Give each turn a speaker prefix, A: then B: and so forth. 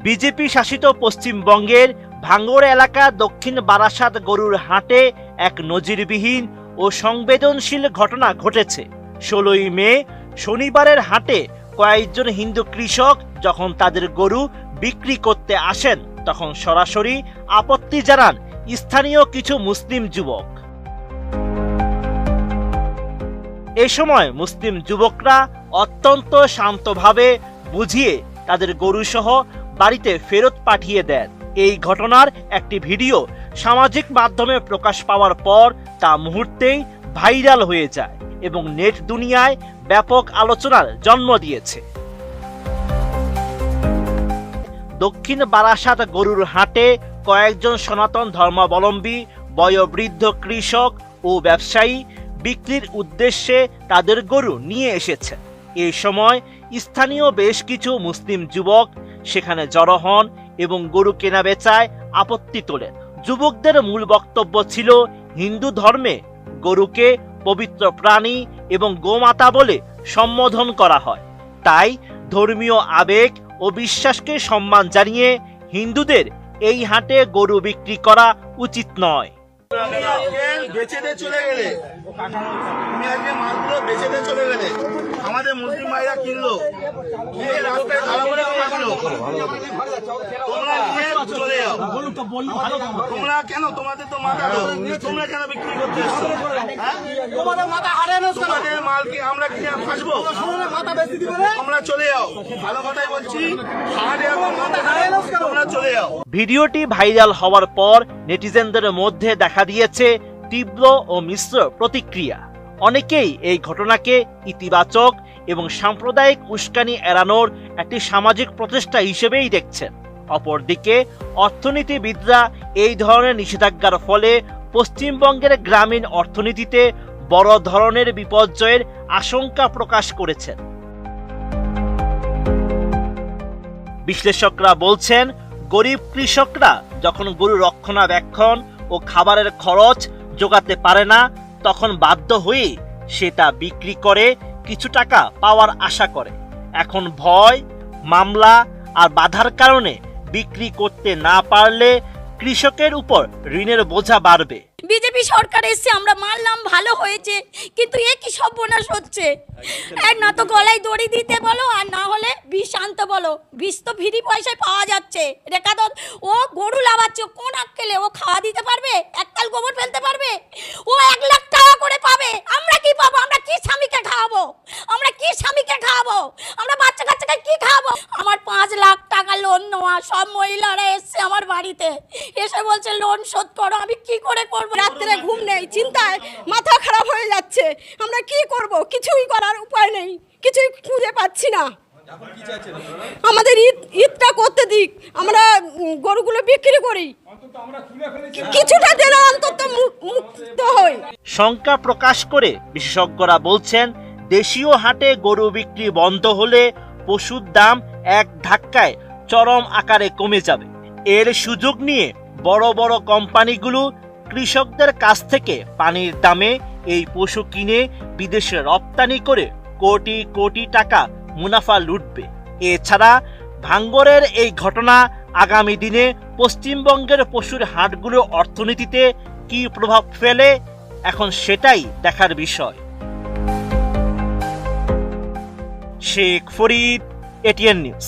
A: BJP শাসিত পশ্চিমবঙ্গের ভাঙ্গর এলাকা দক্ষিণ বারাসাত গরুর হাটে এক নজিরবিহীন ও সংবেদনশীল ঘটনা ঘটেছে। 16ই মে শনিবারের হাটে কয়েকজন হিন্দু কৃষক যখন তাদের গরু বিক্রি করতে আসেন তখন সরাসরি আপত্তি জানান স্থানীয় কিছু মুসলিম যুবক। এ সময় মুসলিম যুবকরা অত্যন্ত শান্তভাবে বুঝিয়ে তাদের গরুসহ বাড়িতে ফেরত পাঠিয়ে দেন। এই ঘটনার একটি ভিডিও সামাজিক মাধ্যমে প্রকাশ পাওয়ার পর তা মুহূর্তেই ভাইরাল হয়ে যায় এবং নেট দুনিয়ায় ব্যাপক আলোচনার জন্ম দিয়েছে। দক্ষিণ বারাসাত গরুর হাটে কয়েকজন সনাতন ধর্মাবলম্বী বয়োবৃদ্ধ কৃষক ও ব্যবসায়ী বিক্রির উদ্দেশ্যে তাদের গরু নিয়ে এসেছে। এই সময় স্থানীয় বেশ কিছু মুসলিম যুবক সেখানে জড়ো হন এবং গরু কেনা বেচায় আপত্তি তোলেন। যুবকদের মূল বক্তব্য ছিল হিন্দু ধর্মে গরুকে পবিত্র প্রাণী এবং গোমাতা বলে সম্বোধন করা হয়, তাই ধর্মীয় আবেগ ও বিশ্বাসকে সম্মান জানিয়ে হিন্দুদের এই হাটে গরু বিক্রি করা উচিত নয়।
B: আমাদের মুসলিম ভাইরা কিনলো, রাস্তায় ভালো করে রাখলো, তোমরা নিয়ে চলে যাও। তোমরা কেন, তোমাদের তো মাথা, তোমরা কেন বিক্রি করতে এসছো? তোমাদের মাল কি আমরা কিনে ফাঁসবো? তোমরা চলে যাও, ভালো কথাই বলছি, তোমরা চলে যাও।
A: ভিডিওটি ভাইরাল হওয়ার পর নেটিজেনদের মধ্যে দেখা দিয়েছে তীব্র ও মিশ্র প্রতিক্রিয়া। অনেকেই এই ঘটনাকে ইতিবাচক এবং সাম্প্রদায়িক উস্কানি এড়ানোর একটি সামাজিক প্রচেষ্টা হিসেবেই দেখছেন। অপরদিকে অর্থনীতিবিদরা এই ধরনের নিষেধাজ্ঞার ফলে পশ্চিমবঙ্গের গ্রামীণ অর্থনীতিতে বড় ধরনের বিপর্যয়ের আশঙ্কা প্রকাশ করেছেন। বিশ্লেষকরা বলছেন, গরিব কৃষকরা যখন গরু রক্ষণাবেক্ষণ ও খাবারের খরচ জোগাতে পারে না তখন বাধ্য হয়ে সেটা বিক্রি করে কিছু টাকা পাওয়ার আশা করে। এখন ভয়, মামলা আর বাধার কারণে বিক্রি করতে না পারলে কৃষকের উপর ঋণের বোঝা বাড়বে।
C: বিজেপি সরকার এসে আমরা মানলাম, ভালো হয়েছে, কিন্তু এ কি সর্বনাশ হচ্ছে। আর না তো গলায় দড়ি দিতে বলো, আর না হলে বিষ আনতে বলো। বিষ তো ফ্রি পয়সায় পাওয়া যাচ্ছে। রেখা তো ও গরু লাভাচ্ছে, কোন আক্কেলে ও খাওয়া দিতে পারবে? এককাল গোবর ফেলতে পারবে? ও 1 লাখ টাকা করে পাবে, আমরা কি পাবো? আমরা কি স্বামীকে খাওয়াবো? আমরা কি স্বামীকে খাওয়াবো? আমরা বাচ্চা কাচ্চাকে কি খাওয়াবো? আমার 5 লাখ টাকা লোন নেওয়া, সব মহিলারা এসছে আমার বাড়িতে, এসে বলছে লোন শোধ করো। আমি কি করে করবো? রাত্রে ঘুম নেই, চিন্তায় মাথা খারাপ হয়ে যাচ্ছে। আমরা কি করব? কিছুই করার উপায় নেই, কিছুই খুঁজে পাচ্ছি না। আমাদের ঈদটা করতে দিক, আমরা গরুগুলো বিক্রি করি, কিছুটা যেন অন্তত মুক্ত হই।
A: শঙ্কা প্রকাশ করে বিশেষজ্ঞরা বলছেন, দেশীয় হাটে গরু বিক্রি বন্ধ হলে পশুর দাম এক ধাক্কায় চরম আকারে কমে যাবে। এর সুযোগ নিয়ে বড় বড় কোম্পানিগুলো কৃষকদের কাছ থেকে পানির দামে এই পশু কিনে বিদেশে রপ্তানি করে কোটি কোটি টাকা মুনাফা লুটবে। এছাড়া ভাঙ্গরের এই ঘটনা আগামী দিনে পশ্চিমবঙ্গের পশুর হাটগুলোর অর্থনীতিতে কি প্রভাব ফেলে এখন সেটাই দেখার বিষয়। Sheikh Farid, ATN news.